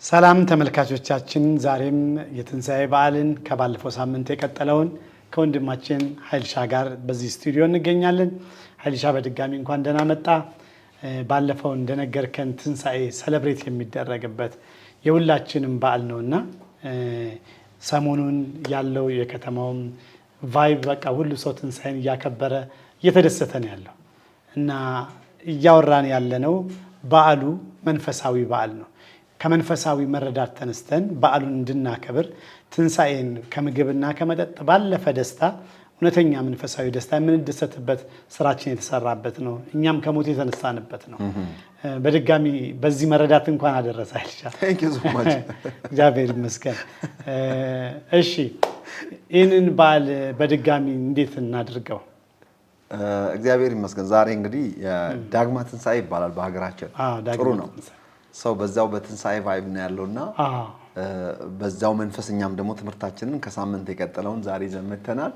ሰላም ተመልካቾቻችን ዛሬም የትንሳኤ በዓልን ከባለፈው ሳምንት የቀጠለውን ከወንድማችን ኃይልሻ ጋር በዚህ ስቱዲዮ እንገኛለን። ኃይልሻ በድጋሚ እንኳን ደህና መጣ። ባለፈው እንደነገርከን ትንሳኤ ሰለብሬት የሚደረግበት የሁላችንም በዓል ነውና ሰሞኑን ያለው የከተማውም ቫይብ በቃ ሁሉ ሰው ትንሳኤን እያከበረ እየተደሰተ ነው ያለው እና እያወራን ያለነው በዓሉ መንፈሳዊ በዓል ነው። ከመንፈሳዊ መረዳት ተነስተን በዓሉን እንድናከብር ትንሳኤን ከምግብና ከመጠጥ ባለፈ ደስታ እውነተኛ መንፈሳዊ ደስታ የምንደሰትበት ስራችን የተሰራበት ነው። እኛም ከሞት የተነሳንበት ነው። በድጋሚ በዚህ መረዳት እንኳን አደረሰ አይልሻ። እግዚአብሔር ይመስገን። እሺ ይህንን በዓል በድጋሚ እንዴት እናድርገው? እግዚአብሔር ይመስገን። ዛሬ እንግዲህ ዳግማ ትንሳኤ ይባላል በሀገራችን። ጥሩ ነው። ሰው በዛው በትንሳኤ ቫይብ ነው ያለውና በዛው መንፈስኛም ደግሞ ትምህርታችንን ከሳምንት የቀጠለውን ዛሬ ዘመተናል።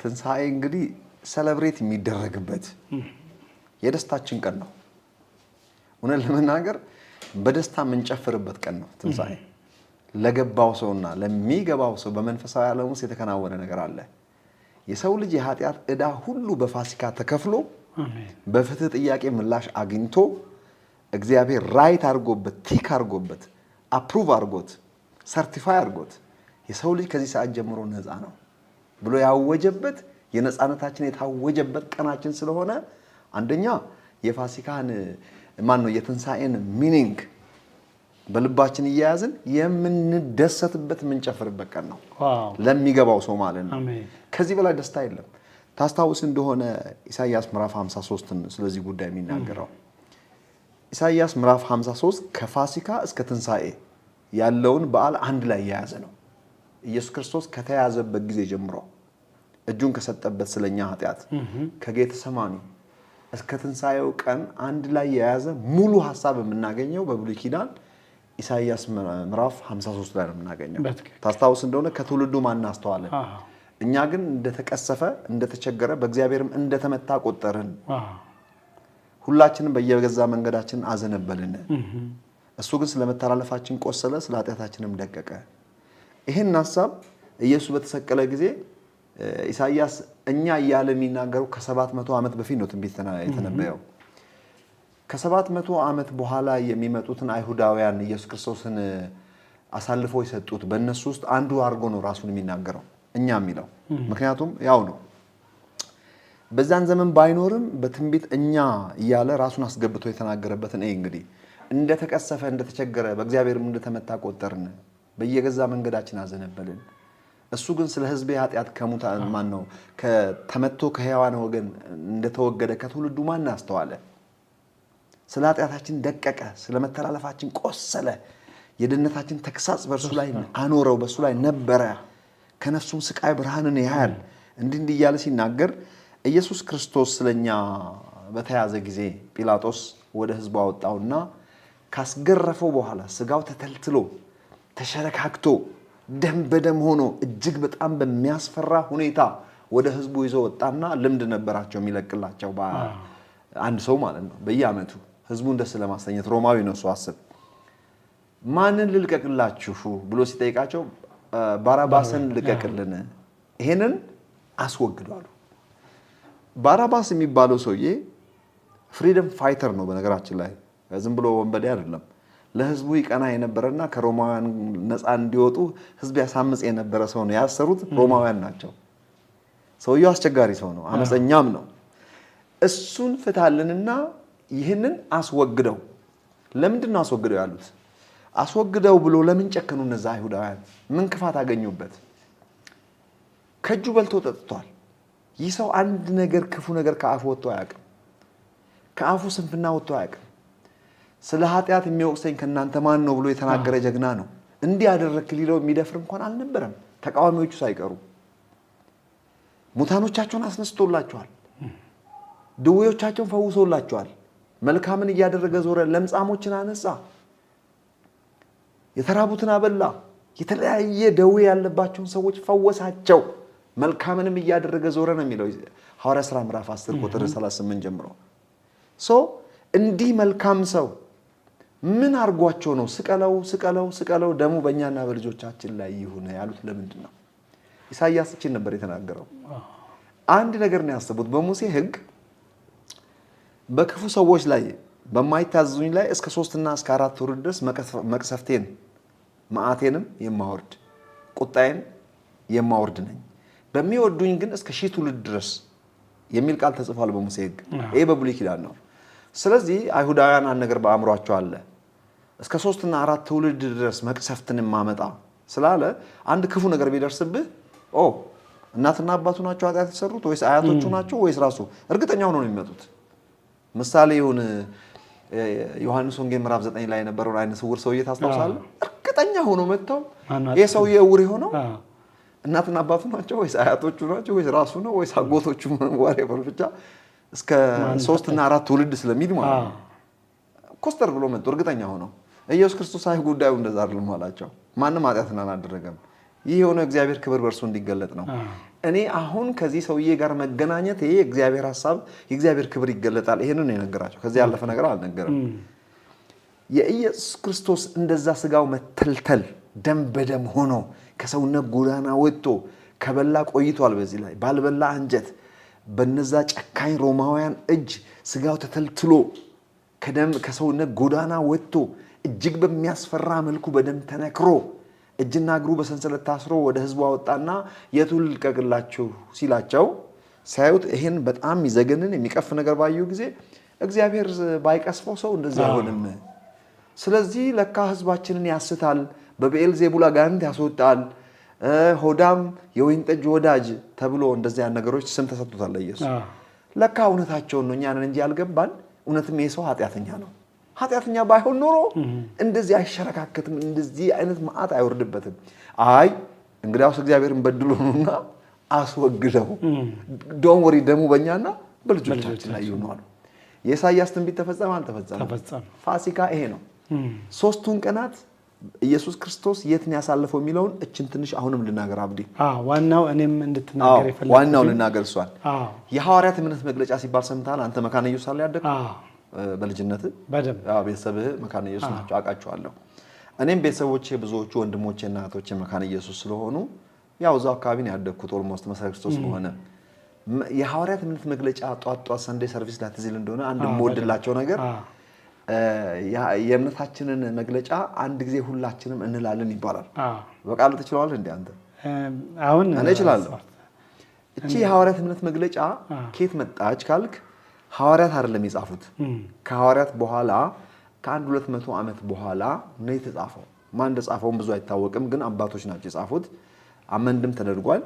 ትንሳኤ እንግዲህ ሰለብሬት የሚደረግበት የደስታችን ቀን ነው። እውነት ለመናገር በደስታ የምንጨፍርበት ቀን ነው ትንሳኤ። ለገባው ሰውና ለሚገባው ሰው በመንፈሳዊ ዓለም ውስጥ የተከናወነ ነገር አለ። የሰው ልጅ የኃጢአት ዕዳ ሁሉ በፋሲካ ተከፍሎ በፍትህ ጥያቄ ምላሽ አግኝቶ እግዚአብሔር ራይት አድርጎበት ቲክ አድርጎበት አፕሩቭ አድርጎት ሰርቲፋይ አድርጎት የሰው ልጅ ከዚህ ሰዓት ጀምሮ ነፃ ነው ብሎ ያወጀበት የነፃነታችን የታወጀበት ቀናችን ስለሆነ አንደኛ የፋሲካን የትንሳኤን ሚኒንግ በልባችን እያያዝን የምንደሰትበት የምንጨፍርበት ቀን ነው። ለሚገባው ሰው ማለት ነው። ከዚህ በላይ ደስታ የለም። ታስታውስ እንደሆነ ኢሳይያስ ምዕራፍ 53ን ስለዚህ ጉዳይ የሚናገረው ኢሳይያስ ምዕራፍ 53 ከፋሲካ እስከ ትንሳኤ ያለውን በዓል አንድ ላይ የያዘ ነው። ኢየሱስ ክርስቶስ ከተያዘበት ጊዜ ጀምሮ እጁን ከሰጠበት ስለኛ ኃጢአት ከጌተሰማኒ እስከ ትንሳኤው ቀን አንድ ላይ የያዘ ሙሉ ሐሳብ የምናገኘው በብሉይ ኪዳን ኢሳይያስ ምዕራፍ 53 ላይ ነው የምናገኘው። ታስታውስ እንደሆነ ከትውልዱ ማን አስተዋለ? እኛ ግን እንደተቀሰፈ እንደተቸገረ በእግዚአብሔርም እንደተመታ ቆጠርን። ሁላችንም በየገዛ መንገዳችን አዘነበልን። እሱ ግን ስለመተላለፋችን ቆሰለ፣ ስለ ኃጢአታችንም ደቀቀ። ይሄን ሐሳብ ኢየሱስ በተሰቀለ ጊዜ ኢሳይያስ እኛ እያለ የሚናገረው ከ700 ዓመት በፊት ነው ትንቢት የተነበየው። ከ700 ዓመት በኋላ የሚመጡትን አይሁዳውያን ኢየሱስ ክርስቶስን አሳልፎ የሰጡት በእነሱ ውስጥ አንዱ አድርጎ ነው ራሱን የሚናገረው እኛ የሚለው። ምክንያቱም ያው ነው በዛን ዘመን ባይኖርም በትንቢት እኛ እያለ ራሱን አስገብቶ የተናገረበትን እንግዲህ እንደተቀሰፈ እንደተቸገረ በእግዚአብሔርም እንደተመታ ቆጠርን፣ በየገዛ መንገዳችን አዘነበልን። እሱ ግን ስለ ሕዝቤ ኃጢአት ከሙታን ከተመቶ ከሕያዋን ወገን እንደተወገደ ከትውልዱ ማን አስተዋለ? ስለ ኃጢአታችን ደቀቀ፣ ስለ መተላለፋችን ቆሰለ፣ የድነታችን ተግሳጽ በእርሱ ላይ አኖረው፣ በእሱ ላይ ነበረ፣ ከነፍሱም ስቃይ ብርሃንን ያያል። እንዲህ እያለ ሲናገር ኢየሱስ ክርስቶስ ስለኛ በተያዘ ጊዜ ጲላጦስ ወደ ህዝቡ አወጣውና ካስገረፈው በኋላ ስጋው ተተልትሎ ተሸረካክቶ ደም በደም ሆኖ እጅግ በጣም በሚያስፈራ ሁኔታ ወደ ህዝቡ ይዞ ወጣና ልምድ ነበራቸው የሚለቅላቸው አንድ ሰው ማለት ነው። በየዓመቱ ህዝቡን ደስ ለማሰኘት ሮማዊ ነው እሱ። አስብ ማንን ልልቀቅላችሁ ብሎ ሲጠይቃቸው ባራባስን ልቀቅልን፣ ይሄንን አስወግዷሉ። ባራባስ የሚባለው ሰውዬ ፍሪደም ፋይተር ነው። በነገራችን ላይ ዝም ብሎ ወንበዴ አይደለም። ለህዝቡ ይቀና የነበረና ከሮማውያን ነፃ እንዲወጡ ህዝብ ያሳምጽ የነበረ ሰው ነው። ያሰሩት ሮማውያን ናቸው። ሰውየው አስቸጋሪ ሰው ነው፣ አመፀኛም ነው። እሱን ፍታልንና ይህንን አስወግደው። ለምንድን ነው አስወግደው ያሉት? አስወግደው ብሎ ለምን ጨከኑ? እነዛ አይሁዳውያን ምን ክፋት አገኙበት? ከእጁ በልቶ ጠጥቷል። ይህ ሰው አንድ ነገር ክፉ ነገር ከአፉ ወጥቶ አያውቅም። ከአፉ ስንፍና ወጥቶ አያውቅም። ስለ ኃጢአት የሚወቅሰኝ ከእናንተ ማን ነው ብሎ የተናገረ ጀግና ነው። እንዲህ ያደረክ ሊለው የሚደፍር እንኳን አልነበረም፣ ተቃዋሚዎቹ ሳይቀሩ። ሙታኖቻቸውን አስነስቶላቸዋል፣ ድዌዎቻቸውን ፈውሶላቸዋል። መልካምን እያደረገ ዞረ፣ ለምጻሞችን አነጻ፣ የተራቡትን አበላ፣ የተለያየ ደዌ ያለባቸውን ሰዎች ፈወሳቸው። መልካምንም እያደረገ ዞረ ነው የሚለው ሐዋርያ ሥራ ምዕራፍ 10 ቁጥር 38 ጀምሮ። እንዲህ መልካም ሰው ምን አርጓቸው ነው ስቀለው ደሙ በእኛና በልጆቻችን ላይ ይሁን ያሉት? ለምንድን ነው? ኢሳይያስ እቺን ነበር የተናገረው። አንድ ነገር ነው ያሰቡት። በሙሴ ሕግ በክፉ ሰዎች ላይ በማይታዘዙኝ ላይ እስከ 3 እና እስከ 4 ትውልድ ድረስ መቅሰፍቴን መዓቴንም የማወርድ ቁጣዬን የማወርድ ነኝ፣ በሚወዱኝ ግን እስከ 1000 ትውልድ ድረስ የሚል ቃል ተጽፏል በሙሴ ሕግ። ይሄ በብሉይ ኪዳን ነው። ስለዚህ አይሁዳውያን አንድ ነገር በአእምሯቸው አለ። እስከ 3 እና 4 ትውልድ ድረስ መቅሰፍትን ማመጣ ስላለ አንድ ክፉ ነገር ቢደርስብህ እናትና አባቱ ናቸው ኃጢአት የሰሩት ወይስ አያቶቹ ናቸው ወይስ ራሱ? እርግጠኛ ሆነው ነው የሚመጡት። ምሳሌ ይሁን ዮሐንስ ወንጌል ምዕራፍ 9 ላይ የነበረውን አይነ ስውር ሰውዬ ታስታውሳለህ? እርግጠኛ ሆኖ መጥተው ይሄ ሰውዬ ዕውር የሆነው እናትና አባቱ ናቸው ወይስ አያቶቹ ናቸው ወይስ ራሱ ነው ወይስ አጎቶቹ ወሬቨር ብቻ እስከ 3 እና 4 ትውልድ ስለሚል ማለት ነው። ኮስተር ብሎ መጥቶ እርግጠኛ ሆነው ኢየሱስ ክርስቶስ አይ ጉዳዩ እንደዛ አይደለም አላቸው። ማንም ኃጢአትን አላደረገም፣ ይህ የሆነ እግዚአብሔር ክብር በእርሱ እንዲገለጥ ነው። እኔ አሁን ከዚህ ሰውዬ ጋር መገናኘት ይሄ እግዚአብሔር ሐሳብ የእግዚአብሔር ክብር ይገለጣል። ይሄንን ነው የነገራቸው። ከዚህ ያለፈ ነገር አልነገረም። የኢየሱስ ክርስቶስ እንደዛ ስጋው መተልተል ደም በደም ሆኖ ከሰውነት ጎዳና ወጥቶ ከበላ ቆይቷል። በዚህ ላይ ባልበላ አንጀት በነዛ ጨካኝ ሮማውያን እጅ ስጋው ተተልትሎ ከሰውነት ጎዳና ወጥቶ እጅግ በሚያስፈራ መልኩ በደም ተነክሮ እጅና እግሩ በሰንሰለት ታስሮ ወደ ህዝቡ አወጣና የቱን ልቀቅላችሁ ሲላቸው ሳይውት ይሄን በጣም ይዘገንን የሚቀፍ ነገር ባዩ ጊዜ እግዚአብሔር ባይቀስፈው ሰው እንደዚህ አይሆንም። ስለዚህ ለካ ህዝባችንን ያስታል፣ በብኤልዜቡል አጋንንት ያስወጣል፣ ሆዳም የወይን ጠጅ ወዳጅ ተብሎ እንደዚህ ያን ነገሮች ስም ተሰጥቶታል ለኢየሱስ። ለካ እውነታቸውን ነው፣ እኛን እንጂ ያልገባን። እውነትም ይሄ ሰው ኃጢአተኛ ነው። ኃጢአተኛ ባይሆን ኖሮ እንደዚህ አይሸረካከትም፣ እንደዚህ አይነት መዓት አይወርድበትም። አይ እንግዲያውስ እግዚአብሔርን በድሎ ነውና አስወግደው፣ ዶንት ወሪ ደሙ በእኛና በልጆቻችን ላይ ይሆናል። የኢሳይያስ ትንቢት ተፈጸመ አልተፈጸመም? ፋሲካ ይሄ ነው። 3ቱን ቀናት ኢየሱስ ክርስቶስ የት ነው ያሳለፈው የሚለውን እችን ትንሽ አሁንም ልናገር አብዲ። ዋናው እኔም እንድትናገር ይፈልጋል። ዋናው ልናገር እሷን የሐዋርያት እምነት መግለጫ ሲባል ሰምተሃል አንተ? መካነ ኢየሱስ አለ ያደግከው በልጅነት ቤተሰብህ መካነ ኢየሱስ ናቸው አውቃቸዋለሁ። እኔም ቤተሰቦቼ ብዙዎቹ ወንድሞቼ እና እህቶቼ መካነ ኢየሱስ ስለሆኑ ያው እዛው አካባቢ ነው ያደግኩት። ኦልሞስት መሰረት ክርስቶስ ስለሆነ የሐዋርያት እምነት መግለጫ ጧት ሰንዴ ሰርቪስ ላይ ትዝል እንደሆነ አንድ የምወድላቸው ነገር የእምነታችንን መግለጫ አንድ ጊዜ ሁላችንም እንላለን ይባላል። በቃል ትችላለህ እንዴ አንተ? አሁን እኔ እችላለሁ። እቺ የሐዋርያት እምነት መግለጫ ከየት መጣች ካልክ ሐዋርያት አይደለም የጻፉት። ከሐዋርያት በኋላ ከ100 ዓመት በኋላ ነው የተጻፈው። ማን እንደጻፈው ብዙ አይታወቅም፣ ግን አባቶች ናቸው የጻፉት። አመንድም ተደርጓል።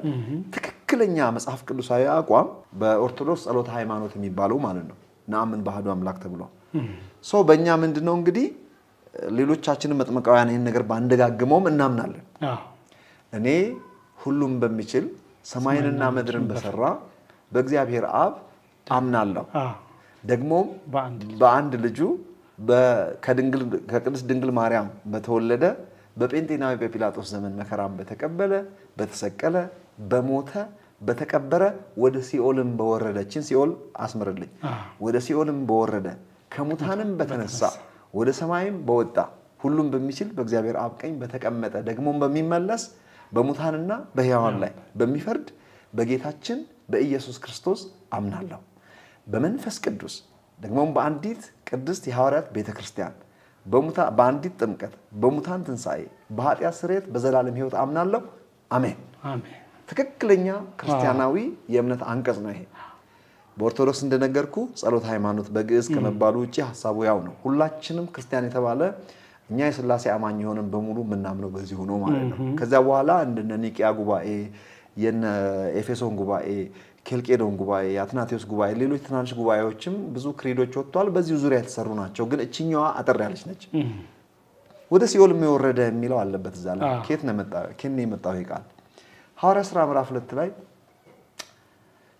ትክክለኛ መጽሐፍ ቅዱሳዊ አቋም በኦርቶዶክስ ጸሎተ ሃይማኖት የሚባለው ማለት ነው። ነአምን በአሐዱ አምላክ ተብሎ ሰው በእኛ ምንድነው እንግዲህ ሌሎቻችንን መጥመቃውያን ይህን ነገር ባንደጋግመውም እናምናለን። እኔ ሁሉም በሚችል ሰማይንና ምድርን በሰራ በእግዚአብሔር አብ አምናለሁ፣ ደግሞም በአንድ ልጁ ከቅድስት ድንግል ማርያም በተወለደ በጴንጤናዊ በጲላጦስ ዘመን መከራን በተቀበለ በተሰቀለ በሞተ በተቀበረ ወደ ሲኦልም በወረደችን ሲኦል አስምርልኝ ወደ ሲኦልም በወረደ ከሙታንም በተነሳ ወደ ሰማይም በወጣ ሁሉም በሚችል በእግዚአብሔር አብ ቀኝ በተቀመጠ ደግሞም በሚመለስ በሙታንና በሕያዋን ላይ በሚፈርድ በጌታችን በኢየሱስ ክርስቶስ አምናለሁ። በመንፈስ ቅዱስ ደግሞም በአንዲት ቅድስት የሐዋርያት ቤተክርስቲያን በአንዲት ጥምቀት በሙታን ትንሣኤ በኃጢአት ስርየት በዘላለም ሕይወት አምናለሁ። አሜን። ትክክለኛ ክርስቲያናዊ የእምነት አንቀጽ ነው ይሄ። በኦርቶዶክስ እንደነገርኩ ጸሎት ሃይማኖት በግዕዝ ከመባሉ ውጪ ሐሳቡ ያው ነው። ሁላችንም ክርስቲያን የተባለ እኛ የሥላሴ አማኝ የሆነን በሙሉ የምናምነው በዚህ ሆኖ ማለት ነው። ከዚያ በኋላ እንደነ ኒቂያ ጉባኤ፣ የነ ኤፌሶን ጉባኤ፣ ኬልቄዶን ጉባኤ፣ የአትናቴዎስ ጉባኤ፣ ሌሎች ትናንሽ ጉባኤዎችም ብዙ ክሬዶች ወጥተዋል። በዚህ ዙሪያ የተሰሩ ናቸው። ግን እችኛዋ አጠር ያለች ነች። ወደ ሲኦል የወረደ የሚለው አለበት እዛ ላይ። ከየት ነው የመጣው ይህ ቃል? ሐዋርያት ሥራ ምዕራፍ 2 ላይ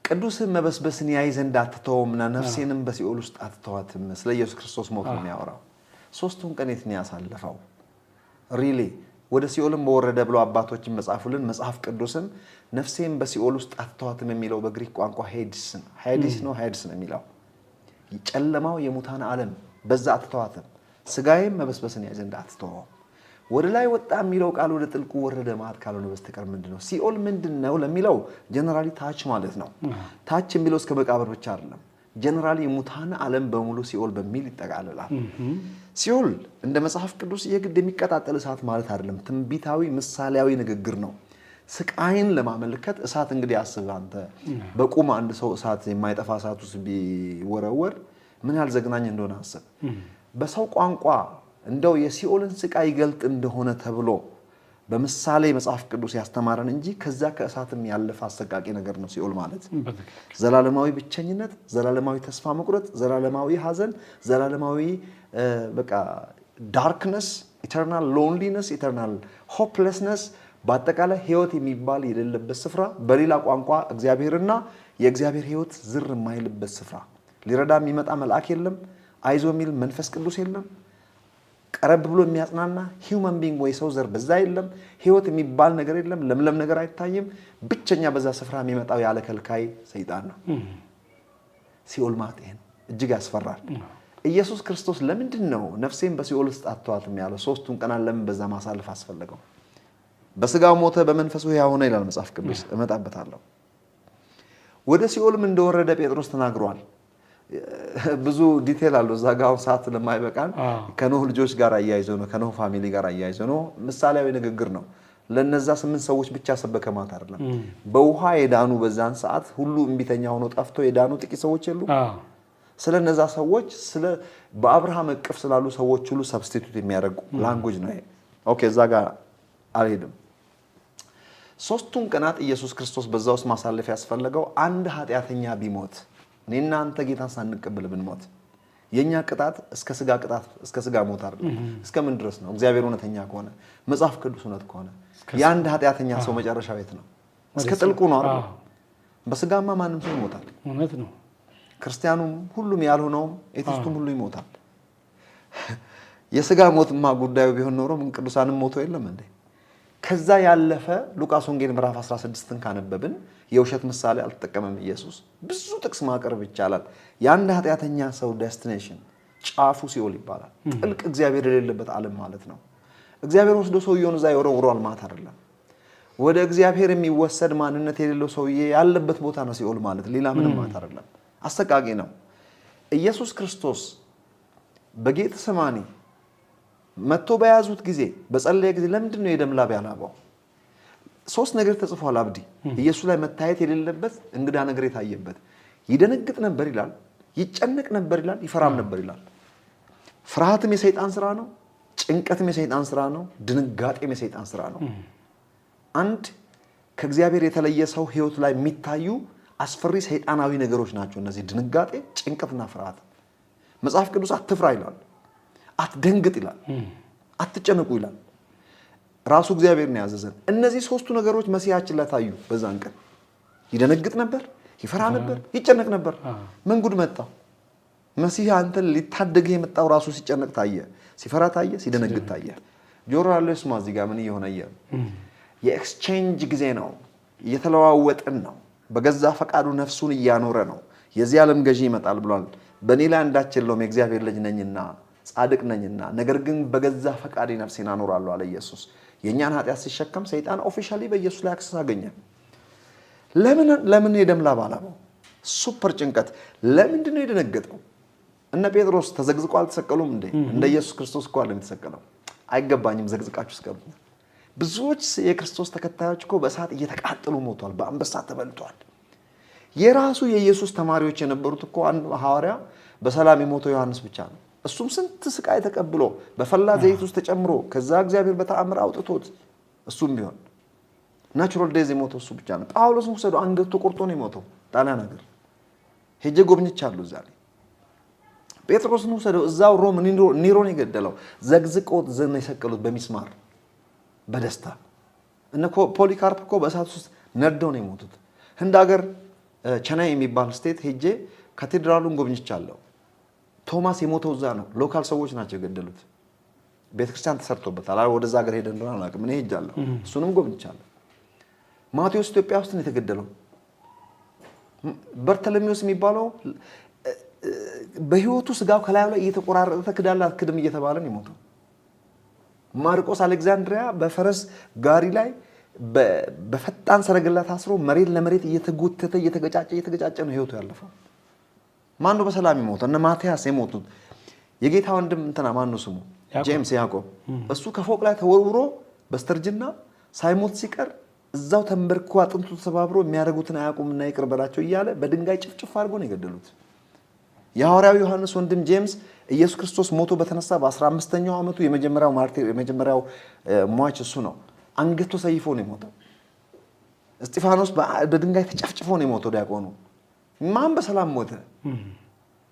ቅዱስን መበስበስን ያይ ዘንድ አትተውምና ነፍሴንም በሲኦል ውስጥ አትተዋትም። ስለ ኢየሱስ ክርስቶስ ሞት ነው የሚያወራው። 3ቱን ቀን የት ነው ያሳለፈው? ሪሊ ወደ ሲኦልም በወረደ ብለው አባቶችን መጻፉልን። መጽሐፍ ቅዱስም ነፍሴን በሲኦል ውስጥ አትተዋትም የሚለው በግሪክ ቋንቋ ሄዲስ ነው የሚለው። ጨለማው የሙታን ዓለም በዛ አትተዋትም። ስጋዬም መበስበስን ያይ ዘንድ አትተወው። ወደ ላይ ወጣ የሚለው ቃል ወደ ጥልቁ ወረደ ማለት ካልሆነ በስተቀር ምንድነው? ሲኦል ምንድነው ለሚለው ጀነራሊ ታች ማለት ነው። ታች የሚለው እስከ መቃብር ብቻ አይደለም። ጀነራሊ የሙታን ዓለም በሙሉ ሲኦል በሚል ይጠቃልላል። ሲኦል እንደ መጽሐፍ ቅዱስ የግድ የሚቀጣጠል እሳት ማለት አይደለም። ትንቢታዊ ምሳሌያዊ ንግግር ነው። ስቃይን ለማመልከት እሳት እንግዲህ አስብ አንተ በቁም አንድ ሰው እሳት የማይጠፋ እሳት ውስጥ ቢወረወር ምን ያህል ዘግናኝ እንደሆነ አስብ። በሰው ቋንቋ እንደው የሲኦልን ስቃይ ይገልጥ እንደሆነ ተብሎ በምሳሌ መጽሐፍ ቅዱስ ያስተማረን እንጂ ከዛ ከእሳትም ያለፈ አሰቃቂ ነገር ነው ሲኦል ማለት። ዘላለማዊ ብቸኝነት፣ ዘላለማዊ ተስፋ መቁረጥ፣ ዘላለማዊ ሐዘን፣ ዘላለማዊ በቃ ዳርክነስ፣ ኢተርናል ሎንሊነስ፣ ኢተርናል ሆፕለስነስ፣ በአጠቃላይ ህይወት የሚባል የሌለበት ስፍራ፣ በሌላ ቋንቋ እግዚአብሔርና የእግዚአብሔር ህይወት ዝር የማይልበት ስፍራ፣ ሊረዳ የሚመጣ መልአክ የለም፣ አይዞ የሚል መንፈስ ቅዱስ የለም፣ ቀረብ ብሎ የሚያጽናና ሂውመን ቢንግ ወይ ሰው ዘር በዛ የለም፣ ህይወት የሚባል ነገር የለም፣ ለምለም ነገር አይታይም። ብቸኛ በዛ ስፍራ የሚመጣው ያለ ከልካይ ሰይጣን ነው። ሲኦል ማለት ይሄ ነው። እጅግ ያስፈራል። ኢየሱስ ክርስቶስ ለምንድን ነው ነፍሴን በሲኦል ውስጥ አትተዋትም ያለው? 3ቱን ቀናት ለምን በዛ ማሳለፍ አስፈለገው? በስጋው ሞተ በመንፈሱ ሕያው ሆነ ይላል መጽሐፍ ቅዱስ። እመጣበታለሁ። ወደ ሲኦልም እንደወረደ ጴጥሮስ ተናግሯል። ብዙ ዲቴል አለው እዛ ጋር ሰዓት ለማይበቃን ከኖህ ልጆች ጋር አያይዘው ነው፣ ከኖህ ፋሚሊ ጋር አያይዘው ነው። ምሳሌያዊ ንግግር ነው። ለነዛ 8 ሰዎች ብቻ ሰበከ ማለት አይደለም። በውሃ የዳኑ በዛን ሰዓት ሁሉ እምቢተኛ ሆኖ ጠፍቶ የዳኑ ጥቂት ሰዎች የሉ። ስለነዛ ሰዎች በአብርሃም እቅፍ ስላሉ ሰዎች ሁሉ ሰብስቲቱት የሚያደርጉ ላንጉጅ ነው። ኦኬ እዛ ጋር አልሄድም። 3ቱን ቀናት ኢየሱስ ክርስቶስ በዛ ውስጥ ማሳለፍ ያስፈለገው አንድ ኃጢአተኛ ቢሞት እኔና አንተ ጌታን ሳንቀበል ብንሞት የኛ ቅጣት እስከ ስጋ ሞት አይደለም። እስከ ምን ድረስ ነው? እግዚአብሔር እውነተኛ ከሆነ መጽሐፍ ቅዱስ እውነት ከሆነ የአንድ ኃጢአተኛ ሰው መጨረሻ ቤት ነው፣ እስከ ጥልቁ ነው አይደል? በስጋማ ማንም ሰው ይሞታል። እውነት ነው። ክርስቲያኑም ሁሉም ያልሆነውም ኤቲስቱም ሁሉ ይሞታል። የስጋ ሞትማ ጉዳዩ ቢሆን ኖሮ ምን ቅዱሳንም ሞቶ የለም እንዴ? ከዛ ያለፈ ሉቃስ ወንጌል ምዕራፍ 16ን ካነበብን የውሸት ምሳሌ አልተጠቀመም ኢየሱስ። ብዙ ጥቅስ ማቅረብ ይቻላል። የአንድ ኃጢአተኛ ሰው ዴስቲኔሽን ጫፉ ሲኦል ይባላል። ጥልቅ እግዚአብሔር የሌለበት ዓለም ማለት ነው። እግዚአብሔር ወስዶ ሰውየውን እዛ ይወረውረዋል ማለት አይደለም። ወደ እግዚአብሔር የሚወሰድ ማንነት የሌለው ሰውዬ ያለበት ቦታ ነው ሲኦል ማለት፣ ሌላ ምንም ማለት አይደለም። አሰቃቂ ነው። ኢየሱስ ክርስቶስ በጌተሰማኒ መጥቶ በያዙት ጊዜ በጸለየ ጊዜ ለምንድን ነው የደም ላብ ያላበው? 3 ነገር ተጽፏል። አብዲ ኢየሱስ ላይ መታየት የሌለበት እንግዳ ነገር የታየበት። ይደነግጥ ነበር ይላል፣ ይጨነቅ ነበር ይላል፣ ይፈራም ነበር ይላል። ፍርሃትም የሰይጣን ስራ ነው፣ ጭንቀትም የሰይጣን ስራ ነው፣ ድንጋጤም የሰይጣን ስራ ነው። አንድ ከእግዚአብሔር የተለየ ሰው ህይወት ላይ የሚታዩ አስፈሪ ሰይጣናዊ ነገሮች ናቸው እነዚህ፣ ድንጋጤ፣ ጭንቀትና ፍርሃት። መጽሐፍ ቅዱስ አትፍራ ይላል፣ አትደንግጥ ይላል፣ አትጨነቁ ይላል። ራሱ እግዚአብሔር ነው ያዘዘን። እነዚህ 3ቱ ነገሮች መሲያችን ላይ ታዩ። በዛን ቀን ይደነግጥ ነበር፣ ይፈራ ነበር፣ ይጨነቅ ነበር። ምን ጉድ መጣ? መሲህ አንተን ሊታደግ የመጣው ራሱ ሲጨነቅ ታየ፣ ሲፈራ ታየ፣ ሲደነግጥ ታየ። ጆሮ ያለው ስማ። እዚህ ጋር ምን እየሆነ የኤክስቼንጅ ጊዜ ነው። እየተለዋወጥን ነው። በገዛ ፈቃዱ ነፍሱን እያኖረ ነው። የዚህ ዓለም ገዢ ይመጣል ብሏል። በእኔ ላይ አንዳች የለውም የእግዚአብሔር ልጅ ነኝና ጻድቅ ነኝና፣ ነገር ግን በገዛ ፈቃዴ ነፍሴን አኖራለሁ አለ ኢየሱስ። የእኛን ኃጢአት ሲሸከም ሰይጣን ኦፊሻሊ በኢየሱስ ላይ አክሰስ አገኘ። ለምን የደም ላብ አላበው? ሱፐር ጭንቀት። ለምንድን ነው የደነገጠው? እነ ጴጥሮስ ተዘግዝቆ አልተሰቀሉም እንዴ? እንደ ኢየሱስ ክርስቶስ እኮ አለም የተሰቀለው። አይገባኝም ዘግዝቃችሁ እስከሉ። ብዙዎች የክርስቶስ ተከታዮች እኮ በእሳት እየተቃጠሉ ሞቷል፣ በአንበሳ ተበልቷል። የራሱ የኢየሱስ ተማሪዎች የነበሩት እኮ አንድ ሐዋርያ በሰላም የሞተው ዮሐንስ ብቻ ነው። እሱም ስንት ስቃይ ተቀብሎ በፈላ ዘይት ውስጥ ተጨምሮ ከዛ እግዚአብሔር በተአምር አውጥቶት እሱም ቢሆን ናቹራል ዴዝ የሞተው እሱ ብቻ ነው። ጳውሎስ ወሰዶ አንገቱ ተቆርጦ ነው የሞተው። ጣሊያን ሀገር ሄጄ ጎብኝቻለሁ እዛ ላይ። ጴጥሮስን ወሰደው እዛው ሮም ኒሮን የገደለው ዘግዝቆት ዘን የሰቀሉት በሚስማር በደስታ። እነ ፖሊካርፕ እኮ በእሳት ውስጥ ነደው ነው የሞቱት። ህንድ ሀገር ቸናይ የሚባል ስቴት ሄጄ ካቴድራሉን ጎብኝቻለሁ። ቶማስ የሞተው እዛ ነው። ሎካል ሰዎች ናቸው የገደሉት። ቤተክርስቲያን ተሰርቶበታል። ወደዛ ሀገር ሄደ እንደሆነ አላውቅም። እኔ ሄጃለሁ፣ እሱንም ጎብኝቻለሁ። ማቴዎስ ኢትዮጵያ ውስጥ ነው የተገደለው። በርተሎሜዎስ የሚባለው በህይወቱ ስጋው ከላዩ ላይ እየተቆራረጠ ተክዳላ አትክድም እየተባለ ነው የሞተው። ማርቆስ አሌክዛንድሪያ በፈረስ ጋሪ ላይ በፈጣን ሰረገላ ታስሮ መሬት ለመሬት እየተጎተተ እየተገጫጨ ነው ህይወቱ ያለፈው። ማን ነው በሰላም የሞተው? እነ ማቲያስ የሞቱት የጌታ ወንድም እንትና ማን ነው ስሙ? ጄምስ ያዕቆብ። እሱ ከፎቅ ላይ ተወርውሮ በስተርጅና ሳይሞት ሲቀር እዛው ተንበርኮ አጥንቱ ተሰባብሮ የሚያደርጉትን አያውቁምና ይቅር በላቸው እያለ በድንጋይ ጭፍጭፍ አድርጎ ነው የገደሉት። የሐዋርያው ዮሐንስ ወንድም ጄምስ ኢየሱስ ክርስቶስ ሞቶ በተነሳ በ15ኛው ዓመቱ የመጀመሪያው ማርቲር የመጀመሪያው ሟች እሱ ነው። አንገቱ ተሰይፎ ነው የሞተው። እስጢፋኖስ በድንጋይ ተጨፍጭፎ ነው የሞተው ዲያቆኑ። ማን በሰላም ሞተ?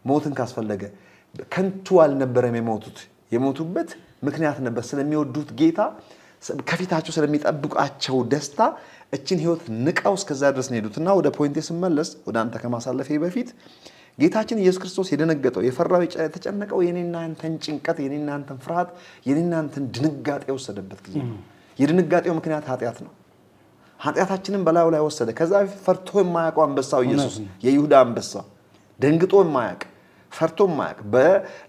ሞትን ካስፈለገ ከንቱ አልነበረም የሞቱት። የሞቱበት ምክንያት ነበር። ስለሚወዱት ጌታ ከፊታቸው ስለሚጠብቃቸው ደስታ እችን ህይወት ንቀው እስከዛ ድረስ ነው ሄዱትና ወደ ፖይንቴ ስመለስ ወደ አንተ ከማሳለፌ በፊት ጌታችን ኢየሱስ ክርስቶስ የደነገጠው የፈራው የተጨነቀው የኔና አንተን ጭንቀት የኔና አንተን ፍርሃት የኔና አንተን ድንጋጤ ወሰደበት ጊዜ ነው። የድንጋጤው ምክንያት ኃጢአት ነው። ኃጢአታችንን በላዩ ላይ ወሰደ። ከዛ በፊት ፈርቶ የማያውቀው አንበሳው ኢየሱስ የይሁዳ አንበሳ ደንግጦ የማያውቅ ፈርቶ የማያውቅ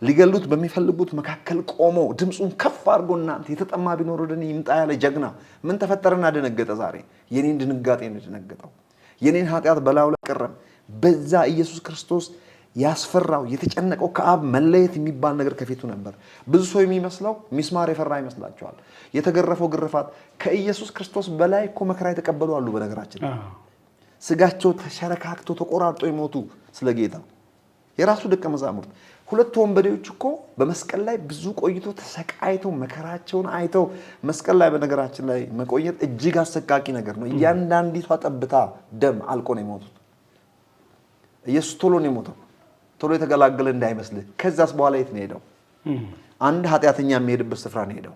ሊገሉት በሚፈልጉት መካከል ቆሞ ድምፁን ከፍ አድርጎ እናንተ የተጠማ ቢኖር ወደ እኔ ይምጣ ያለ ጀግና ምን ተፈጠረና ደነገጠ? ዛሬ የኔን ድንጋጤ ነው የደነገጠው። የኔን ኃጢአት በላዩ ላይ ቀረም። በዛ ኢየሱስ ክርስቶስ ያስፈራው የተጨነቀው ከአብ መለየት የሚባል ነገር ከፊቱ ነበር። ብዙ ሰው የሚመስለው ሚስማር የፈራ ይመስላቸዋል። የተገረፈው ግርፋት ከኢየሱስ ክርስቶስ በላይ እኮ መከራ የተቀበሉ አሉ። በነገራችን ስጋቸው ተሸረካክቶ ተቆራርጦ የሞቱ ስለ ጌታ የራሱ ደቀ መዛሙርት ሁለት ወንበዴዎች እኮ በመስቀል ላይ ብዙ ቆይቶ ተሰቃይተው መከራቸውን አይተው መስቀል ላይ በነገራችን ላይ መቆየት እጅግ አሰቃቂ ነገር ነው። እያንዳንዲቷ ጠብታ ደም አልቆ ነው የሞቱት። ኢየሱስ ቶሎ ነው የሞተው። ቶሎ የተገላገለ እንዳይመስልህ። ከዛስ በኋላ የት ነው ሄደው? አንድ ኃጢአተኛ የሚሄድበት ስፍራ ነው ሄደው።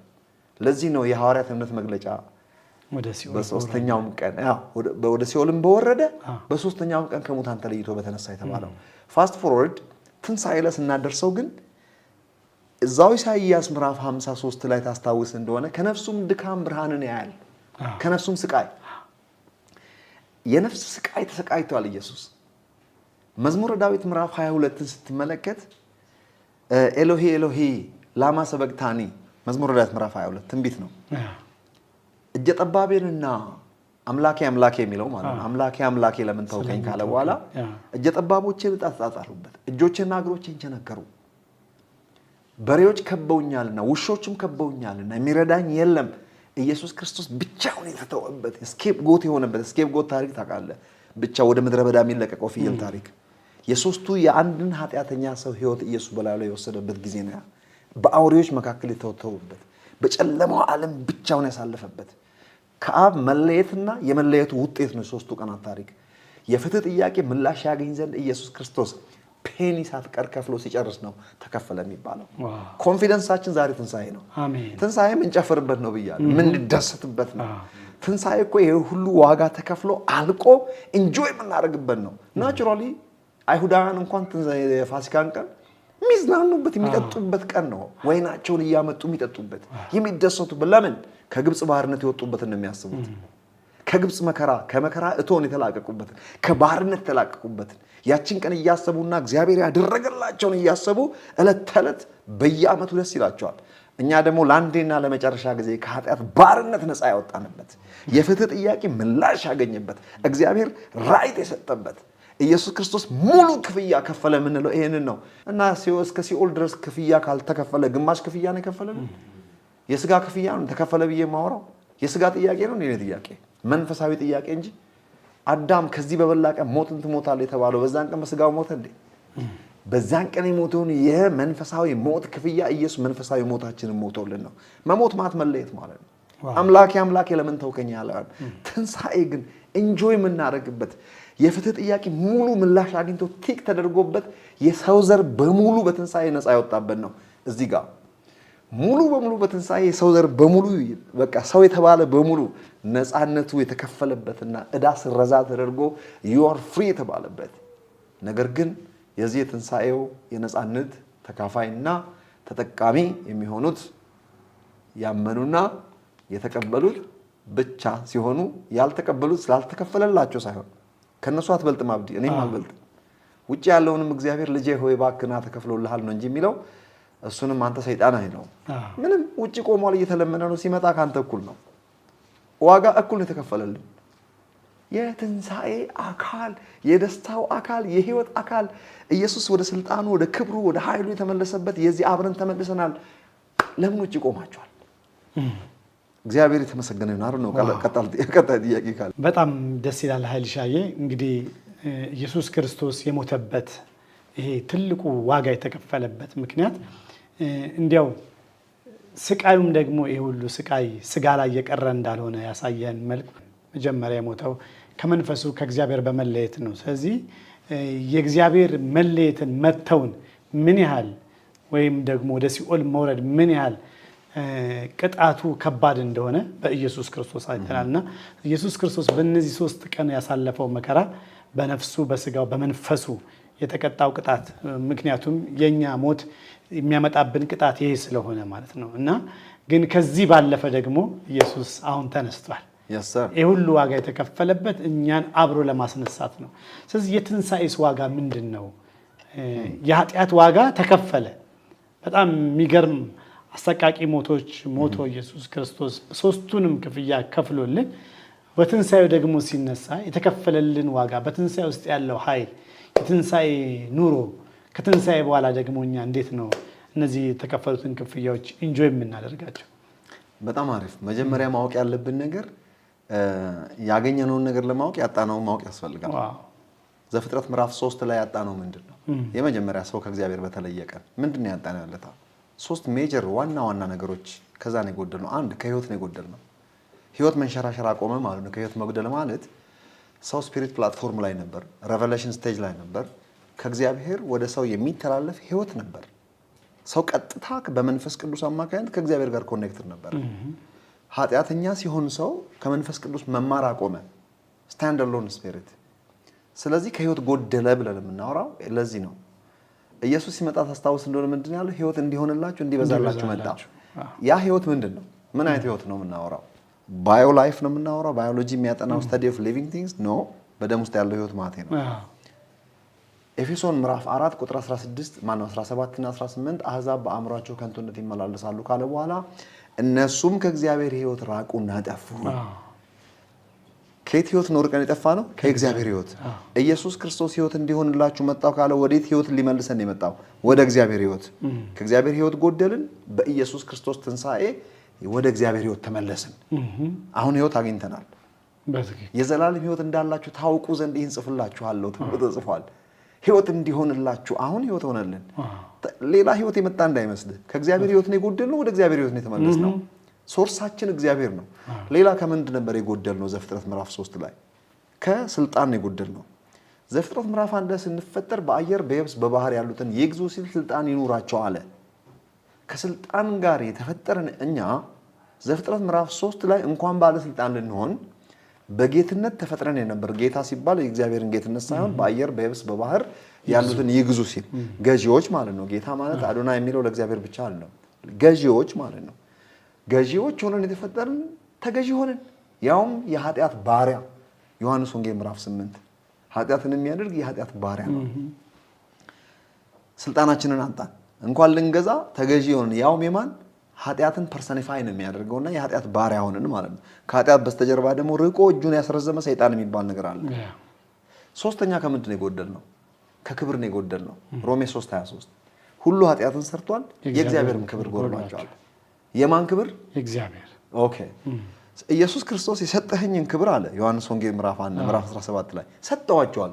ለዚህ ነው የሐዋርያት እምነት መግለጫ በሶስተኛውም ቀን ወደ ሲኦልም በወረደ በሶስተኛውም ቀን ከሙታን ተለይቶ በተነሳ የተባለው። ፋስት ፎርወርድ ትንሣኤ ላይ ስናደርሰው ግን እዛው ኢሳይያስ ምዕራፍ 53 ላይ ታስታውስ እንደሆነ ከነፍሱም ድካም ብርሃንን ያያል። ከነፍሱም ስቃይ የነፍስ ስቃይ ተሰቃይቷል ኢየሱስ። መዝሙረ ዳዊት ምዕራፍ 22ን ስትመለከት ኤሎሄ ኤሎሄ ላማ ሰበቅታኒ መዝሙረ ዳዊት ምዕራፍ 22 ትንቢት ነው። እጀ ጠባቤንና አምላኬ አምላኬ የሚለው ማለት ነው። አምላኬ አምላኬ ለምን ተውከኝ ካለ በኋላ እጀ ጠባቦቼን ተጣጣሉበት፣ እጆቼና እግሮቼን ቸነከሩ። በሬዎች ከበውኛልና ውሾችም ከበውኛልና የሚረዳኝ የለም። ኢየሱስ ክርስቶስ ብቻውን የተተወበት ስኬፕ ጎት የሆነበት ስኬፕ ጎት ታሪክ ታውቃለህ? ብቻ ወደ ምድረ በዳ የሚለቀቀው ፍየል ታሪክ የሶስቱ የአንድን ኃጢአተኛ ሰው ህይወት ኢየሱስ በላዩ ላይ የወሰደበት ጊዜ ነው። በአውሬዎች መካከል የተተወበት በጨለማው ዓለም ብቻውን ያሳለፈበት ከአብ መለየትና የመለየቱ ውጤት ነው የሶስቱ ቀናት ታሪክ። የፍትህ ጥያቄ ምላሽ ያገኝ ዘንድ ኢየሱስ ክርስቶስ ፔኒ ሳትቀር ከፍሎ ሲጨርስ ነው ተከፈለ የሚባለው። ኮንፊደንሳችን ዛሬ ትንሣኤ ነው። ትንሣኤ የምንጨፍርበት ነው ብያለሁ፣ የምንደሰትበት ነው። ትንሣኤ እኮ ይሄ ሁሉ ዋጋ ተከፍሎ አልቆ ኢንጆይ የምናደርግበት ነው። ናቹራሊ አይሁዳውያን እንኳን የፋሲካን ቀን የሚዝናኑበት የሚጠጡበት ቀን ነው። ወይናቸውን እያመጡ የሚጠጡበት የሚደሰቱበት። ለምን? ከግብፅ ባርነት የወጡበትን ነው የሚያስቡት። ከግብፅ መከራ ከመከራ እቶን የተላቀቁበትን ከባርነት የተላቀቁበትን ያችን ቀን እያሰቡና እግዚአብሔር ያደረገላቸውን እያሰቡ ዕለት ተዕለት በየዓመቱ ደስ ይላቸዋል። እኛ ደግሞ ለአንዴና ለመጨረሻ ጊዜ ከኃጢአት ባርነት ነፃ ያወጣንበት የፍትህ ጥያቄ ምላሽ ያገኘበት እግዚአብሔር ራይት የሰጠበት ኢየሱስ ክርስቶስ ሙሉ ክፍያ ከፈለ የምንለው ይሄንን ነው። እና እስከ ሲኦል ድረስ ክፍያ ካልተከፈለ ግማሽ ክፍያ ነው የከፈለልን። የስጋ ክፍያ ነው ተከፈለ ብዬ የማወራው የስጋ ጥያቄ ነው እንዴ? ጥያቄ መንፈሳዊ ጥያቄ እንጂ አዳም ከዚህ በበላ ቀን ሞትን ትሞታለህ የተባለው በዛን ቀን በስጋው ሞተ እንዴ? በዛን ቀን የሞተውን የመንፈሳዊ ሞት ክፍያ ኢየሱስ መንፈሳዊ ሞታችንን ሞቶልን ነው። መሞት ማለት መለየት ማለት ነው። አምላኬ አምላኬ ለምን ተውከኝ ያለው። ትንሣኤ ግን ኢንጆይ የምናደርግበት የፍትህ ጥያቄ ሙሉ ምላሽ አግኝቶ ቲክ ተደርጎበት የሰው ዘር በሙሉ በትንሣኤ ነፃ ያወጣበት ነው። እዚህ ጋር ሙሉ በሙሉ በትንሣኤ የሰው ዘር በሙሉ በቃ ሰው የተባለ በሙሉ ነፃነቱ የተከፈለበትና ዕዳ ስረዛ ተደርጎ you are free የተባለበት። ነገር ግን የዚህ የትንሣኤው የነፃነት ተካፋይና ተጠቃሚ የሚሆኑት ያመኑና የተቀበሉት ብቻ ሲሆኑ ያልተቀበሉት ስላልተከፈለላቸው ሳይሆን ከነሱ አትበልጥም አብዲ እኔም አልበልጥም ውጭ ያለውንም እግዚአብሔር ልጄ ሆይ እባክህ ና ተከፍሎልሃል ነው እንጂ የሚለው እሱንም አንተ ሰይጣን አይለው። ምንም ውጭ ቆሟል እየተለመነ ነው። ሲመጣ ካንተ እኩል ነው። ዋጋ እኩል ነው የተከፈለልን። የትንሣኤ አካል፣ የደስታው አካል፣ የህይወት አካል ኢየሱስ ወደ ስልጣኑ፣ ወደ ክብሩ፣ ወደ ኃይሉ የተመለሰበት የዚህ አብረን ተመልሰናል። ለምን ውጭ ቆማቸዋል? እግዚአብሔር የተመሰገነ ይሁን። አሩ ነው ቀጣይ ጥያቄ ካለ በጣም ደስ ይላል። ኃይልሻዬ እንግዲህ ኢየሱስ ክርስቶስ የሞተበት ይሄ ትልቁ ዋጋ የተከፈለበት ምክንያት እንዲያው ስቃዩም ደግሞ ይሄ ሁሉ ስቃይ ስጋ ላይ የቀረ እንዳልሆነ ያሳየን መልኩ መጀመሪያ የሞተው ከመንፈሱ ከእግዚአብሔር በመለየት ነው። ስለዚህ የእግዚአብሔር መለየትን መተውን ምን ያህል ወይም ደግሞ ወደ ሲኦል መውረድ ምን ያህል ቅጣቱ ከባድ እንደሆነ በኢየሱስ ክርስቶስ አይተናልና ኢየሱስ ክርስቶስ በእነዚህ 3 ቀን ያሳለፈው መከራ በነፍሱ በስጋው በመንፈሱ የተቀጣው ቅጣት ምክንያቱም የኛ ሞት የሚያመጣብን ቅጣት ይሄ ስለሆነ ማለት ነው። እና ግን ከዚህ ባለፈ ደግሞ ኢየሱስ አሁን ተነስቷል። ይሄ ሁሉ ዋጋ የተከፈለበት እኛን አብሮ ለማስነሳት ነው። ስለዚህ የትንሣኤስ ዋጋ ምንድን ነው? የኃጢአት ዋጋ ተከፈለ። በጣም የሚገርም አሰቃቂ ሞቶች ሞቶ ኢየሱስ ክርስቶስ 3ቱንም ክፍያ ከፍሎልን በትንሣኤው ደግሞ ሲነሳ የተከፈለልን ዋጋ በትንሣኤ ውስጥ ያለው ኃይል የትንሣኤ ኑሮ ከትንሣኤ በኋላ ደግሞ እኛ እንዴት ነው እነዚህ የተከፈሉትን ክፍያዎች ኢንጆይ የምናደርጋቸው? በጣም አሪፍ። መጀመሪያ ማወቅ ያለብን ነገር ያገኘነውን ነገር ለማወቅ ያጣነውን ማወቅ ያስፈልጋል። ዘፍጥረት ምዕራፍ 3 ላይ ያጣነው ምንድነው? የመጀመሪያ ሰው ከእግዚአብሔር በተለየ ቀን ምንድነው ያጣነው? ያለታ 3 ሜጀር ዋና ዋና ነገሮች ከዛ ነው የጎደልነው። አንድ ከህይወት ነው የጎደልነው። ህይወት መንሸራሸር አቆመ ማለት ነው። ከህይወት መጉደል ማለት ሰው ስፒሪት ፕላትፎርም ላይ ነበር፣ ሬቨሌሽን ስቴጅ ላይ ነበር። ከእግዚአብሔር ወደ ሰው የሚተላለፍ ህይወት ነበር። ሰው ቀጥታ በመንፈስ ቅዱስ አማካኝነት ከእግዚአብሔር ጋር ኮኔክትድ ነበር። ኃጢአተኛ ሲሆን ሰው ከመንፈስ ቅዱስ መማር አቆመ። ስታንድ አሎን ስፒሪት። ስለዚህ ከህይወት ጎደለ ብለን የምናወራው ለዚህ ነው። ኢየሱስ ሲመጣ ታስታውስ እንደሆነ ምንድን ያለው? ህይወት እንዲሆንላችሁ እንዲበዛላችሁ መጣ። ያ ህይወት ምንድን ነው? ምን አይነት ህይወት ነው የምናወራው? ባዮ ላይፍ ነው የምናወራው? ባዮሎጂ የሚያጠናው ስተዲ ኦፍ ሊቪንግ ቲንግስ ኖ። በደም ውስጥ ያለው ህይወት ማለት ነው። ኤፌሶን ምዕራፍ 4 ቁጥር 17 እና 18 አሕዛብ በአእምሯቸው ከንቱነት ይመላለሳሉ ካለ በኋላ እነሱም ከእግዚአብሔር ህይወት ራቁና ጠፉ። ከየት ህይወት ነው ርቀን የጠፋ ነው? ከእግዚአብሔር ህይወት። ኢየሱስ ክርስቶስ ህይወት እንዲሆንላችሁ መጣው ካለ ወዴት ህይወት ሊመልሰን የመጣው? ወደ እግዚአብሔር ህይወት። ከእግዚአብሔር ህይወት ጎደልን፣ በኢየሱስ ክርስቶስ ትንሣኤ ወደ እግዚአብሔር ህይወት ተመለስን። አሁን ህይወት አግኝተናል። የዘላለም ህይወት እንዳላችሁ ታውቁ ዘንድ ይህን ጽፍላችኋለሁ ተብሎ ተጽፏል። ህይወት እንዲሆንላችሁ አሁን ህይወት ሆነልን። ሌላ ህይወት የመጣ እንዳይመስልህ። ከእግዚአብሔር ህይወት ነው የጎደልነው፣ ወደ እግዚአብሔር ህይወት ነው የተመለስነው። ሶርሳችን እግዚአብሔር ነው። ሌላ ከምንድን ነበር የጎደልነው? ዘፍጥረት ምዕራፍ 3 ላይ ከስልጣን ነው የጎደልነው። ዘፍጥረት ምዕራፍ 1 ላይ ስንፈጠር በአየር በየብስ በባህር ያሉትን ይግዙ ሲል ስልጣን ይኑራቸው አለ። ከስልጣን ጋር የተፈጠረን እኛ ዘፍጥረት ምዕራፍ 3 ላይ እንኳን ባለስልጣን ልንሆን በጌትነት ተፈጥረን የነበር። ጌታ ሲባል የእግዚአብሔርን ጌትነት ሳይሆን በአየር በየብስ በባህር ያሉትን ይግዙ ሲል ገዢዎች ማለት ነው። ጌታ ማለት አዶና የሚለው ለእግዚአብሔር ብቻ አለው። ገዢዎች ማለት ነው። ገዢዎች ሆነን የተፈጠርን ተገዢ ሆነን፣ ያውም የኃጢአት ባሪያ። ዮሐንስ ወንጌል ምዕራፍ 8 ኃጢአትን የሚያደርግ የኃጢአት ባሪያ ነው። ስልጣናችንን አንጣን እንኳን ልንገዛ ተገዢ ሆነን፣ ያውም የማን ኃጢአትን ፐርሰኒፋይ ነው የሚያደርገውና የኃጢአት ባሪያ ሆነን ማለት ነው። ከኃጢአት በስተጀርባ ደግሞ ርቆ እጁን ያስረዘመ ሰይጣን የሚባል ነገር አለ። ሶስተኛ ከምንድን ነው የጎደልነው? ከክብር ነው የጎደልነው። ሮሜ 3:23 ሁሉ ኃጢአትን ሰርቷል፣ የእግዚአብሔርም ክብር ጎድሏቸዋል። የማን ክብር? እግዚአብሔር። ኦኬ ኢየሱስ ክርስቶስ የሰጠኸኝን ክብር አለ ዮሐንስ ወንጌል ምዕራፍ 1 ምዕራፍ 17 ላይ ሰጠዋቸዋል።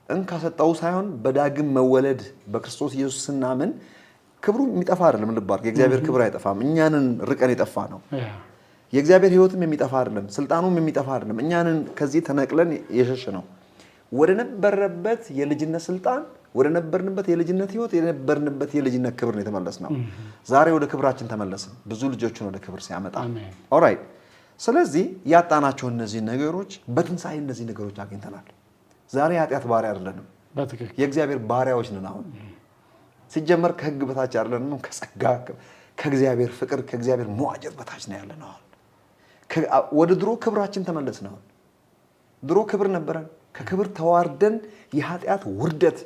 እንካ ሰጠው ሳይሆን በዳግም መወለድ በክርስቶስ ኢየሱስ ስናምን ክብሩ የሚጠፋ አይደለም። ልብ አድርግ፣ የእግዚአብሔር ክብር አይጠፋም። እኛንን ርቀን የጠፋ ነው። የእግዚአብሔር ህይወትም የሚጠፋ አይደለም፣ ስልጣኑም የሚጠፋ አይደለም። እኛንን ከዚህ ተነቅለን የሸሽ ነው። ወደ ነበረበት የልጅነት ስልጣን፣ ወደ ነበርንበት የልጅነት ህይወት፣ የነበርንበት የልጅነት ክብር ነው የተመለስነው። ዛሬ ወደ ክብራችን ተመለስን፣ ብዙ ልጆችን ወደ ክብር ሲያመጣ። ኦልራይት። ስለዚህ ያጣናቸው እነዚህ ነገሮች በትንሣኤ እነዚህ ነገሮች አግኝተናል። ዛሬ የኃጢአት ባሪያ አይደለንም፣ የእግዚአብሔር ባሪያዎች ነን። አሁን ሲጀመር ከህግ በታች አይደለንም፣ ከጸጋ ከእግዚአብሔር ፍቅር ከእግዚአብሔር መዋጀት በታች ነው ያለነው። ወደ ድሮ ክብራችን ተመለስን። ድሮ ክብር ነበረን፣ ከክብር ተዋርደን የኃጢአት ውርደት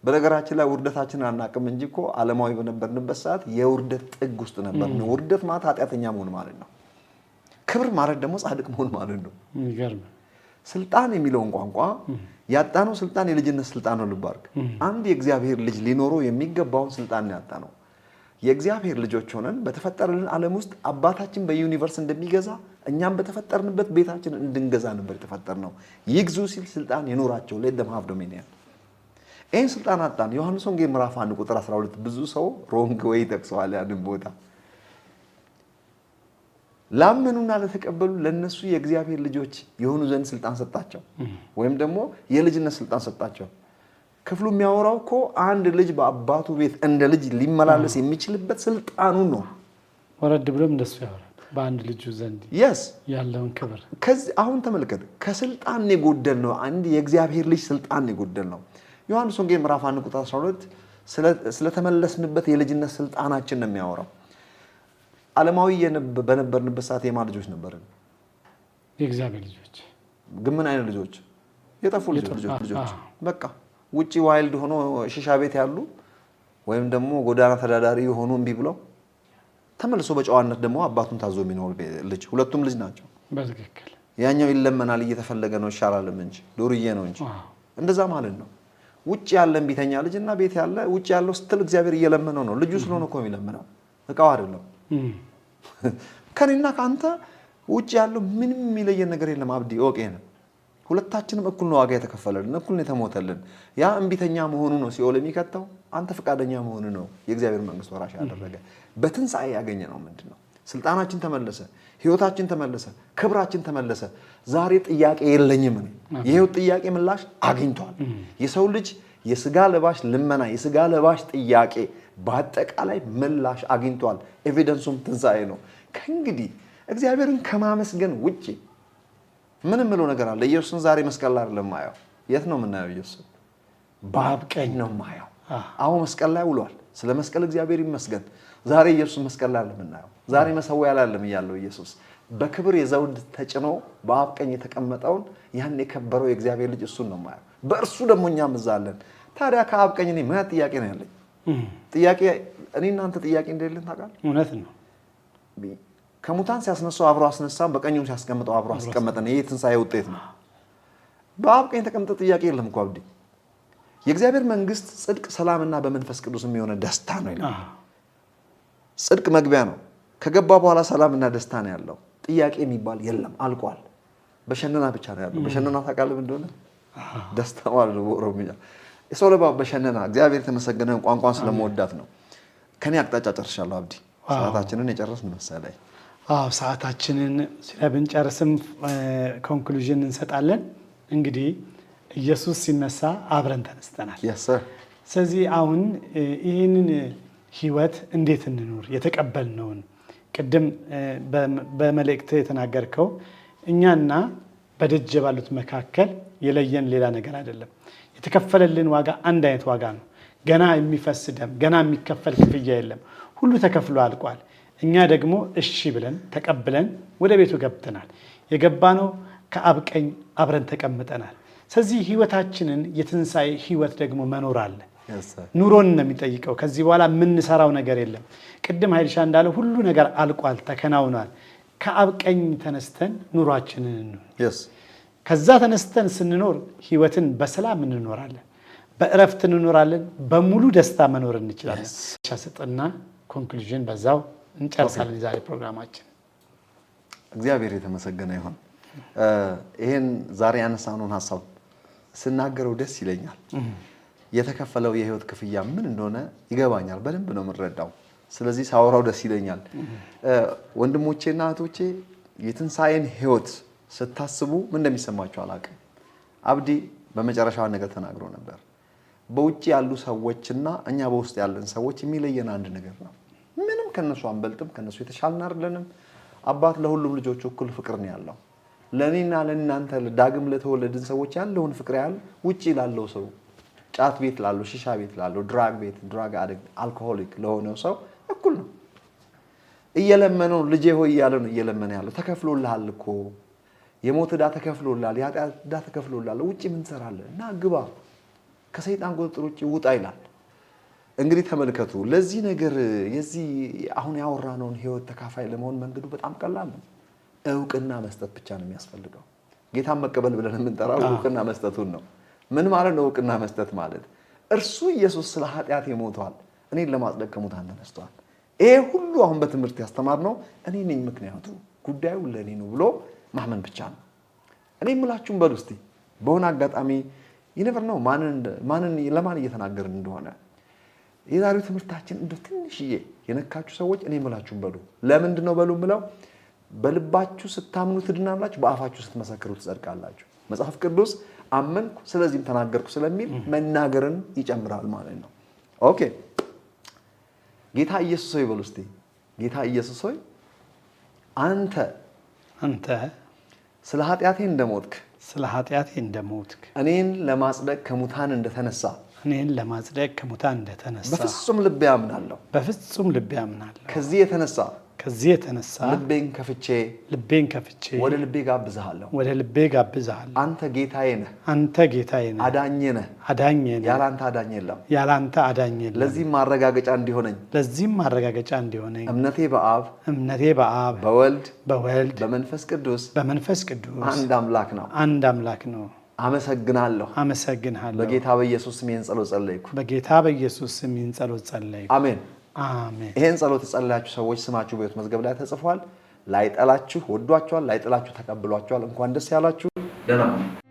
በነገራችን ላይ ውርደታችንን አናቅም እንጂ እኮ ዓለማዊ በነበርንበት ሰዓት የውርደት ጥግ ውስጥ ነበር። ውርደት ማለት ኃጢአተኛ መሆን ማለት ነው። ክብር ማለት ደግሞ ጻድቅ መሆን ማለት ነው። ይገርም። ስልጣን የሚለውን ቋንቋ ያጣነው ስልጣን የልጅነት ስልጣን ነው። ልብ አድርግ። አንድ የእግዚአብሔር ልጅ ሊኖረው የሚገባውን ስልጣን ነው ያጣነው። የእግዚአብሔር ልጆች ሆነን በተፈጠረልን ዓለም ውስጥ አባታችን በዩኒቨርስ እንደሚገዛ እኛም በተፈጠርንበት ቤታችን እንድንገዛ ነበር የተፈጠርነው። ይግዙ ሲል ስልጣን ይኖራቸው let them have dominion። ይህን ስልጣን አጣን። ዮሐንስ ወንጌል ምዕራፍ 1 ቁጥር 12 ብዙ ሰው ሮንግ ወይ ጠቅሰዋል ያንን ቦታ። ላመኑና ለተቀበሉ ለነሱ የእግዚአብሔር ልጆች የሆኑ ዘንድ ስልጣን ሰጣቸው፣ ወይም ደግሞ የልጅነት ስልጣን ሰጣቸው። ክፍሉ የሚያወራው እኮ አንድ ልጅ በአባቱ ቤት እንደ ልጅ ሊመላለስ የሚችልበት ስልጣኑ ነው። ወረድ ብሎም እንደሱ ያወራል በአንድ ልጁ ዘንድ ያለውን ክብር። አሁን ተመልከት፣ ከስልጣን የጎደል ነው። አንድ የእግዚአብሔር ልጅ ስልጣን የጎደል ነው። ዮሐንስ ወንጌል ምዕራፍ 1 ቁጥር 12 ስለተመለስንበት የልጅነት ስልጣናችን ነው የሚያወራው። ዓለማዊ በነበርንበት ሰዓት የማን ልጆች ነበርን? የእግዚአብሔር ልጆች። ግን ምን አይነት ልጆች? የጠፉ ልጆች። በቃ ውጪ ዋይልድ ሆኖ ሽሻ ቤት ያሉ ወይም ደግሞ ጎዳና ተዳዳሪ የሆኑ እምቢ ብለው ተመልሶ በጨዋነት ደግሞ አባቱን ታዞ የሚኖር ልጅ። ሁለቱም ልጅ ናቸው በትክክል። ያኛው ይለመናል እየተፈለገ ነው ይሻላልም እንጂ ዱርዬ ነው እንጂ እንደዛ ማለት ነው። ውጪ ያለ እምቢተኛ ልጅና ቤት ያለ ውጪ ያለው ስትል እግዚአብሔር እየለመነው ነው። ልጁ ስለሆነ እኮ የሚለምነው እቃው አይደለም። ከኔና ካንተ ውጪ ያለው ምንም የሚለየን ነገር የለም። አብዲ ኦኬ ነው። ሁለታችንም እኩል ነው ዋጋ የተከፈለልን፣ እኩል ነው የተሞተልን። ያ እምቢተኛ መሆኑ ነው ሲኦል የሚከተው። አንተ ፈቃደኛ መሆኑ ነው የእግዚአብሔር መንግስት ወራሽ ያደረገ። በትንሣኤ ያገኘ ነው ምንድነው? ስልጣናችን ተመለሰ፣ ህይወታችን ተመለሰ፣ ክብራችን ተመለሰ። ዛሬ ጥያቄ የለኝም ነው። የህይወት ጥያቄ ምላሽ አግኝቷል። የሰው ልጅ የስጋ ለባሽ ልመና፣ የስጋ ለባሽ ጥያቄ በአጠቃላይ ምላሽ አግኝቷል። ኤቪደንሱም ትንሣኤ ነው። ከእንግዲህ እግዚአብሔርን ከማመስገን ውጪ ምንም ምለው ነገር አለ? ኢየሱስን ዛሬ መስቀል ላይ አይደለም ማየው። የት ነው የምናየው? ኢየሱስ በአብ ቀኝ ነው ማየው። አሁን መስቀል ላይ ውሏል። ስለ መስቀል እግዚአብሔር ይመስገን። ዛሬ ኢየሱስ መስቀል ላይ አይደለም የምናየው። ዛሬ መሰዊያ ላይ አይደለም ያለው ኢየሱስ። በክብር የዘውድ ተጭኖ በአብ ቀኝ የተቀመጠውን ያን የከበረው የእግዚአብሔር ልጅ እሱን ነው ማየው። በእርሱ ደግሞ እኛ ምዛለን። ታዲያ ከአብ ቀኝ እኔ ምን ጥያቄ ነው ያለኝ? ጥያቄ እኔ እናንተ ጥያቄ እንደሌለን ታውቃለህ። እውነት ነው። ከሙታን ሲያስነሳው አብሮ አስነሳን፣ በቀኙም ሲያስቀምጠው አብሮ አስቀመጠን። ይሄ ትንሣኤ ውጤት ነው። በአብ ቀኝ የተቀመጠ ጥያቄ የለም እኮ አብዲ። የእግዚአብሔር መንግስት ጽድቅ፣ ሰላምና በመንፈስ ቅዱስ የሚሆነ ደስታ ነው ይላል። ጽድቅ መግቢያ ነው። ከገባ በኋላ ሰላምና ደስታ ነው ያለው። ጥያቄ የሚባል የለም፣ አልቋል። በሸነና ብቻ ነው ያለው። በሸነና ታውቃለህ እንደሆነ ደስታ ማለት ነው በኦሮምኛ። የሰው ለባ በሸነና እግዚአብሔር የተመሰገነ ቋንቋን ስለመወዳት ነው። ከኔ አቅጣጫ ጨርሻለሁ አብዲ። ሰዓታችንን የጨረስን መሰለኝ። ሰዓታችንን ስለብንጨርስም ኮንክሉዥን እንሰጣለን። እንግዲህ ኢየሱስ ሲነሳ አብረን ተነስተናል። ስለዚህ አሁን ይህንን ህይወት እንዴት እንኑር? የተቀበልነውን ቅድም በመልእክት የተናገርከው እኛና በደጅ ባሉት መካከል የለየን ሌላ ነገር አይደለም። የተከፈለልን ዋጋ አንድ አይነት ዋጋ ነው። ገና የሚፈስ ደም፣ ገና የሚከፈል ክፍያ የለም። ሁሉ ተከፍሎ አልቋል። እኛ ደግሞ እሺ ብለን ተቀብለን ወደ ቤቱ ገብተናል። የገባነው ከአብ ቀኝ አብረን ተቀምጠናል። ስለዚህ ህይወታችንን የትንሣኤ ህይወት ደግሞ መኖር አለ። ኑሮን ነው የሚጠይቀው። ከዚህ በኋላ የምንሰራው ነገር የለም። ቅድም ኃይልሻ እንዳለ ሁሉ ነገር አልቋል፣ ተከናውኗል። ከአብ ቀኝ ተነስተን ኑሯችንን ከዛ ተነስተን ስንኖር ህይወትን በሰላም እንኖራለን፣ በእረፍት እንኖራለን፣ በሙሉ ደስታ መኖር እንችላለን። ሻስጥና ኮንክሉዥን በዛው እንጨርሳለን የዛሬ ፕሮግራማችን። እግዚአብሔር የተመሰገነ ይሁን። ይሄን ዛሬ ያነሳነውን ሀሳብ ስናገረው ደስ ይለኛል። የተከፈለው የህይወት ክፍያ ምን እንደሆነ ይገባኛል፣ በደንብ ነው የምንረዳው። ስለዚህ ሳወራው ደስ ይለኛል። ወንድሞቼና እህቶቼ የትንሣኤን ህይወት ስታስቡ ምን እንደሚሰማቸው አላውቅም። አብዲ በመጨረሻው ነገር ተናግሮ ነበር። በውጭ ያሉ ሰዎችና እኛ በውስጥ ያለን ሰዎች የሚለየን አንድ ነገር ነው። ምንም ከነሱ አንበልጥም፣ ከነሱ የተሻልን አይደለንም። አባት ለሁሉም ልጆቹ እኩል ፍቅር ነው ያለው። ለኔና ለእናንተ ዳግም ለተወለድን ሰዎች ያለውን ፍቅር ያህል ውጪ ላለው ሰው፣ ጫት ቤት ላለው፣ ሺሻ ቤት ላለው፣ ድራግ አዲክት አልኮሆሊክ ለሆነው ሰው እኩል ነው። እየለመነው ልጄ ሆይ እያለ ነው እየለመነ ያለው። ተከፍሎልሃል እኮ የሞት ዕዳ ተከፍሎላል፣ የኃጢአት ዕዳ ተከፍሎላል። ውጪ ምን ትሰራለህ? እና ግባ፣ ከሰይጣን ቁጥጥር ውጪ ውጣ ይላል። እንግዲህ ተመልከቱ፣ ለዚህ ነገር የዚህ አሁን ያወራነውን ህይወት ተካፋይ ለመሆን መንገዱ በጣም ቀላል ነው። እውቅና መስጠት ብቻ ነው የሚያስፈልገው። ጌታን መቀበል ብለን የምንጠራው እውቅና መስጠቱን ነው። ምን ማለት ነው እውቅና መስጠት ማለት? እርሱ ኢየሱስ ስለ ኃጢአት ሞቷል፣ እኔን ለማጽደቅ ከሙታን ተነስቷል። ይሄ ሁሉ አሁን በትምህርት ያስተማርነው እኔ ነኝ ምክንያቱ፣ ጉዳዩ ለእኔ ነው ብሎ ማመን ብቻ ነው። እኔ የምላችሁም በሉ እስቲ በሆነ አጋጣሚ ይነበር ነው ለማን እየተናገርን እንደሆነ የዛሬው ትምህርታችን እንደ ትንሽዬ የነካችሁ ሰዎች እኔ የምላችሁም በሉ። ለምንድን ነው በሉ የምለው? በልባችሁ ስታምኑ ትድናላችሁ፣ በአፋችሁ ስትመሰክሩ ትጸድቃላችሁ። መጽሐፍ ቅዱስ አመንኩ ስለዚህም ተናገርኩ ስለሚል መናገርን ይጨምራል ማለት ነው። ኦኬ ጌታ ኢየሱስ ሆይ በሉ እስቲ። ጌታ ኢየሱስ ሆይ አንተ ስለ ኃጢአቴ እንደሞትክ እኔን ለማጽደቅ ከሙታን እንደተነሳ በፍጹም ልቤ አምናለሁ። ከዚህ የተነሳ ልቤን ከፍቼ ወደ ልቤ ጋብዝሃለሁ። አንተ ጌታዬ ነህ፣ አዳኜ ነህ። ያላንተ አዳኝ የለም። ለዚህም ማረጋገጫ እንዲሆነኝ እምነቴ በአብ በወልድ በመንፈስ ቅዱስ አንድ አምላክ ነው። አመሰግናለሁ። በጌታ በኢየሱስ ስም ይህን ጸሎት ጸለይኩ። አሜን። ይህን ጸሎት የጸለያችሁ ሰዎች ስማችሁ በሕይወት መዝገብ ላይ ተጽፏል። ላይጠላችሁ ወዷችኋል፣ ላይጠላችሁ ተቀብሏችኋል። እንኳን ደስ ያላችሁ። ደህና